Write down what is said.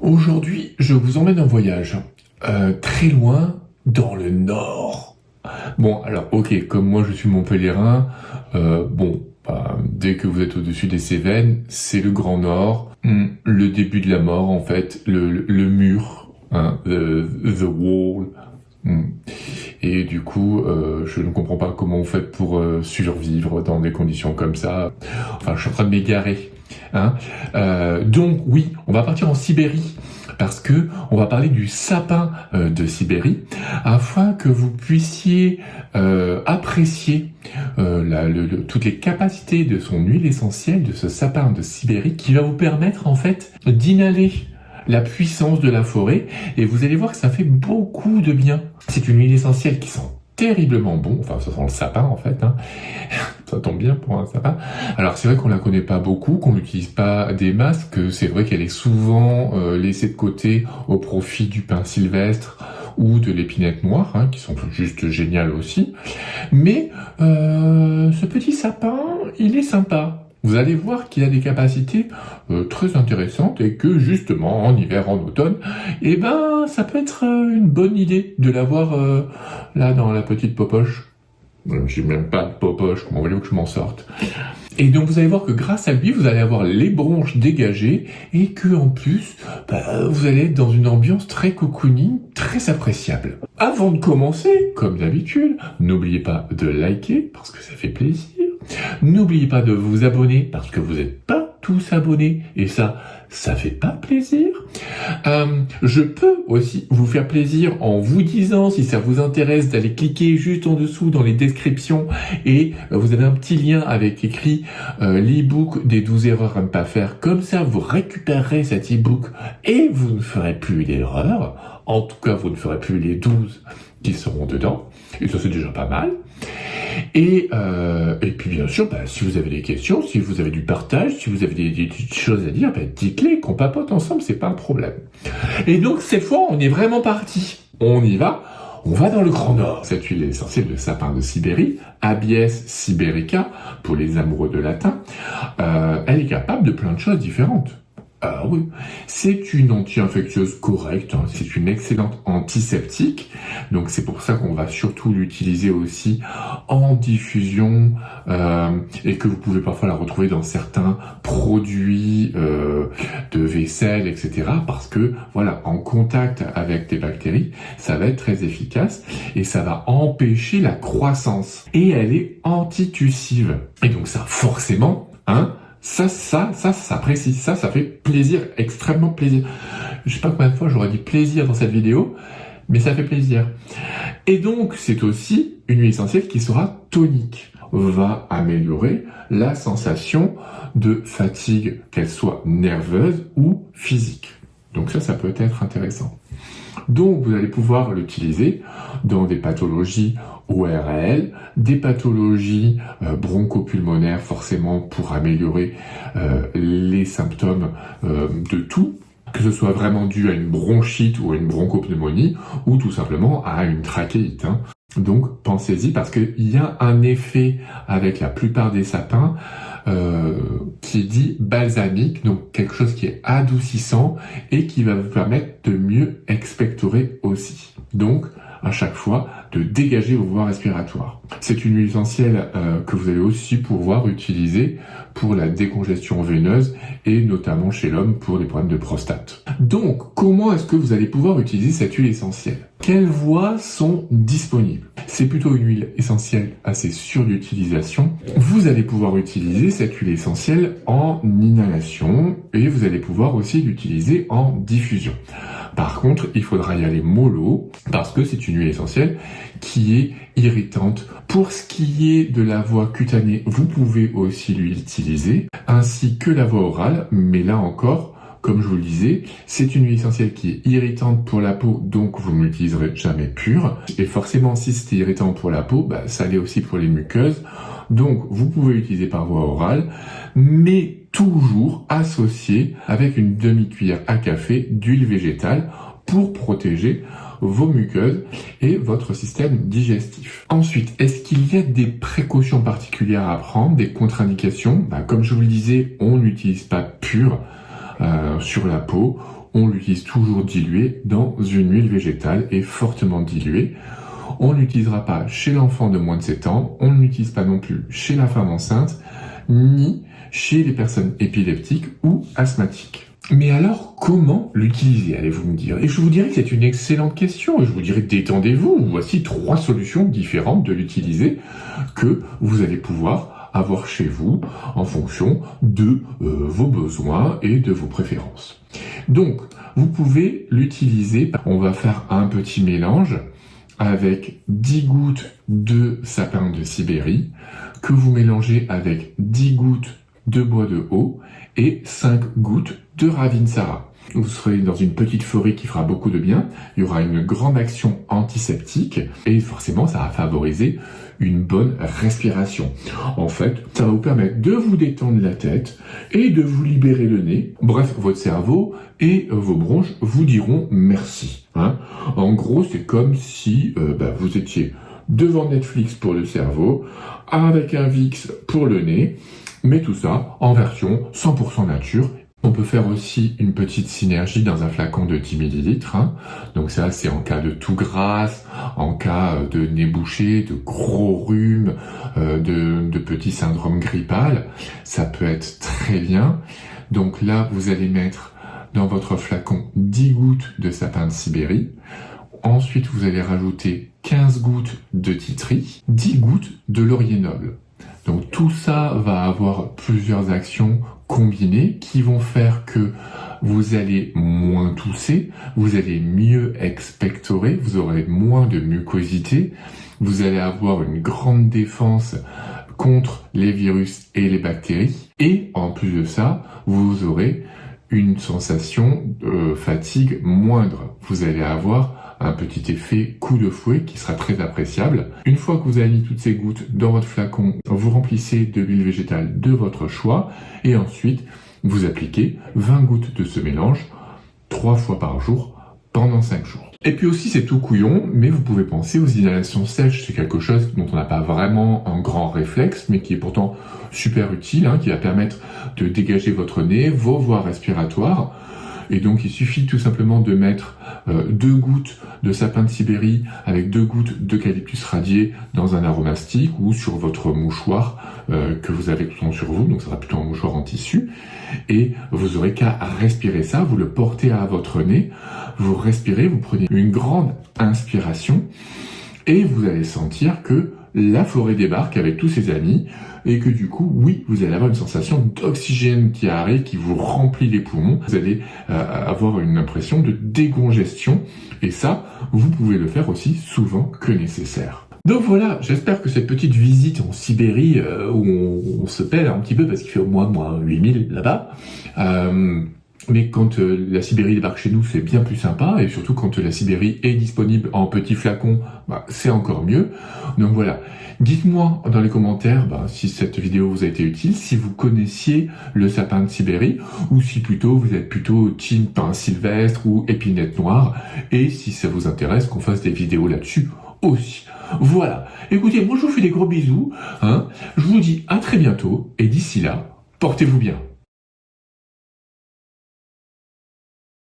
Aujourd'hui, je vous emmène en voyage, très loin, dans le nord. Bon, alors, ok, comme moi je suis montpelliérain, dès que vous êtes au-dessus des Cévennes, c'est le Grand Nord, le début de la mort en fait, le mur, hein, the wall. Et du coup, je ne comprends pas comment vous faites pour survivre dans des conditions comme ça. Enfin, je suis en train de m'égarer. Hein. Donc oui, on va partir en Sibérie parce que on va parler du sapin de Sibérie afin que vous puissiez apprécier toutes les capacités de son huile essentielle, de ce sapin de Sibérie qui va vous permettre en fait d'inhaler la puissance de la forêt, et vous allez voir que ça fait beaucoup de bien. C'est une huile essentielle qui sent terriblement bon, enfin ça sent le sapin en fait, hein. Ça tombe bien pour un sapin. Alors c'est vrai qu'on la connaît pas beaucoup, qu'on n'utilise pas des masses, que c'est vrai qu'elle est souvent laissée de côté au profit du pin sylvestre ou de l'épinette noire, hein, qui sont juste géniales aussi. Mais ce petit sapin, il est sympa. Vous allez voir qu'il a des capacités très intéressantes et que justement en hiver, en automne, ça peut être une bonne idée de l'avoir là dans la petite popoche. J'ai même pas de popoche, comment voulez-vous que je m'en sorte? Et donc vous allez voir que grâce à lui, vous allez avoir les bronches dégagées et que en plus, vous allez être dans une ambiance très cocooning, très appréciable. Avant de commencer, comme d'habitude, n'oubliez pas de liker parce que ça fait plaisir. N'oubliez pas de vous abonner parce que vous n'êtes pas tous abonnés et ça fait pas plaisir. Je peux aussi vous faire plaisir en vous disant, si ça vous intéresse, d'aller cliquer juste en dessous dans les descriptions et vous avez un petit lien avec écrit l'e-book des 12 erreurs à ne pas faire. Comme ça, vous récupérerez cet e-book et vous ne ferez plus l'erreur. En tout cas, vous ne ferez plus les 12 qui seront dedans. Et ça, c'est déjà pas mal. Et puis bien sûr, si vous avez des questions, si vous avez du partage, si vous avez des choses à dire, dites-les, qu'on papote ensemble, c'est pas un problème. Et donc cette fois, on est vraiment parti. On y va. On va dans le Grand Nord. Cette huile essentielle de sapin de Sibérie, Abies siberica, pour les amoureux de latin, elle est capable de plein de choses différentes. Ah oui, c'est une anti-infectieuse correcte, hein. C'est une excellente antiseptique, donc c'est pour ça qu'on va surtout l'utiliser aussi en diffusion et que vous pouvez parfois la retrouver dans certains produits de vaisselle, etc. Parce que voilà, en contact avec des bactéries, ça va être très efficace et ça va empêcher la croissance. Et elle est antitussive. Et donc ça, forcément, hein. Ça précise, ça fait plaisir, extrêmement plaisir. Je sais pas combien de fois j'aurais dit plaisir dans cette vidéo, mais ça fait plaisir. Et donc, c'est aussi une huile essentielle qui sera tonique, va améliorer la sensation de fatigue, qu'elle soit nerveuse ou physique. Donc ça peut être intéressant. Donc, vous allez pouvoir l'utiliser dans des pathologies ORL, des pathologies bronchopulmonaires, forcément pour améliorer les symptômes de tout, que ce soit vraiment dû à une bronchite ou à une bronchopneumonie, ou tout simplement à une trachéite, hein. Donc, pensez-y, parce qu'il y a un effet avec la plupart des sapins qui est dit balsamique, donc quelque chose qui est adoucissant et qui va vous permettre de mieux expectorer aussi. Donc, à chaque fois, de dégager vos voies respiratoires. C'est une huile essentielle que vous allez aussi pouvoir utiliser pour la décongestion veineuse et notamment chez l'homme pour les problèmes de prostate. Donc, comment est-ce que vous allez pouvoir utiliser cette huile essentielle? Quelles voies sont disponibles? C'est plutôt une huile essentielle assez sûre d'utilisation. Vous allez pouvoir utiliser cette huile essentielle en inhalation et vous allez pouvoir aussi l'utiliser en diffusion. Par contre, il faudra y aller mollo parce que c'est une huile essentielle qui est irritante. Pour ce qui est de la voie cutanée, vous pouvez aussi l'utiliser, ainsi que la voie orale, mais là encore, comme je vous le disais, c'est une huile essentielle qui est irritante pour la peau, donc vous ne l'utiliserez jamais pure. Et forcément, si c'était irritant pour la peau, ça l'est aussi pour les muqueuses. Donc, vous pouvez l'utiliser par voie orale, mais toujours associé avec une demi-cuillère à café d'huile végétale pour protéger vos muqueuses et votre système digestif. Ensuite, est-ce qu'il y a des précautions particulières à prendre, des contre-indications? Comme je vous le disais, on n'utilise pas pur sur la peau. on l'utilise toujours dilué dans une huile végétale et fortement diluée. On ne l'utilisera pas chez l'enfant de moins de 7 ans, on ne l'utilise pas non plus chez la femme enceinte, ni chez les personnes épileptiques ou asthmatiques. Mais alors, comment l'utiliser, allez-vous me dire? Et je vous dirais que c'est une excellente question, et je vous dirais détendez-vous, voici 3 solutions différentes de l'utiliser que vous allez pouvoir avoir chez vous en fonction de vos besoins et de vos préférences. Donc, vous pouvez l'utiliser, on va faire un petit mélange avec 10 gouttes de sapin de Sibérie, que vous mélangez avec 10 gouttes de bois de haut et 5 gouttes de Ravinsara. Vous serez dans une petite forêt qui fera beaucoup de bien, il y aura une grande action antiseptique et forcément ça va favoriser une bonne respiration. En fait, ça va vous permettre de vous détendre la tête et de vous libérer le nez. Bref, votre cerveau et vos bronches vous diront merci. En gros, c'est comme si vous étiez devant Netflix pour le cerveau, avec un VIX pour le nez, mais tout ça en version 100% nature. On peut faire aussi une petite synergie dans un flacon de 10 ml. Donc ça, c'est en cas de toux grasse, en cas de nez bouché, de gros rhumes, de petits syndromes grippal. Ça peut être très bien. Donc là, vous allez mettre dans votre flacon 10 gouttes de sapin de Sibérie. Ensuite, vous allez rajouter 15 gouttes de titri, 10 gouttes de laurier noble. Donc tout ça va avoir plusieurs actions combinées qui vont faire que vous allez moins tousser, vous allez mieux expectorer, vous aurez moins de mucosité, vous allez avoir une grande défense contre les virus et les bactéries. Et en plus de ça, vous aurez une sensation de fatigue moindre. Vous allez avoir un petit effet coup de fouet qui sera très appréciable. Une fois que vous avez mis toutes ces gouttes dans votre flacon, vous remplissez de l'huile végétale de votre choix et ensuite vous appliquez 20 gouttes de ce mélange 3 fois par jour pendant 5 jours. Et puis aussi c'est tout couillon, mais vous pouvez penser aux inhalations sèches. C'est quelque chose dont on n'a pas vraiment un grand réflexe, mais qui est pourtant super utile, qui va permettre de dégager votre nez, vos voies respiratoires. Et donc il suffit tout simplement de mettre 2 gouttes de sapin de Sibérie avec 2 gouttes d'eucalyptus radié dans un aromastique ou sur votre mouchoir que vous avez tout le temps sur vous, donc ça sera plutôt un mouchoir en tissu, et vous aurez qu'à respirer ça, vous le portez à votre nez, vous respirez, vous prenez une grande inspiration et vous allez sentir que la forêt débarque avec tous ses amis et que du coup, oui, vous allez avoir une sensation d'oxygène qui arrive, qui vous remplit les poumons. Vous allez avoir une impression de décongestion et ça, vous pouvez le faire aussi souvent que nécessaire. Donc voilà, j'espère que cette petite visite en Sibérie où on se pèle un petit peu parce qu'il fait au moins 8000 là-bas, mais quand la Sibérie débarque chez nous, c'est bien plus sympa, et surtout quand la Sibérie est disponible en petits flacons, c'est encore mieux. Donc voilà, dites-moi dans les commentaires si cette vidéo vous a été utile, si vous connaissiez le sapin de Sibérie, ou si plutôt vous êtes plutôt team pain sylvestre ou épinette noire, et si ça vous intéresse qu'on fasse des vidéos là-dessus aussi. Voilà, écoutez, moi je vous fais des gros bisous, je vous dis à très bientôt, et d'ici là, portez-vous bien.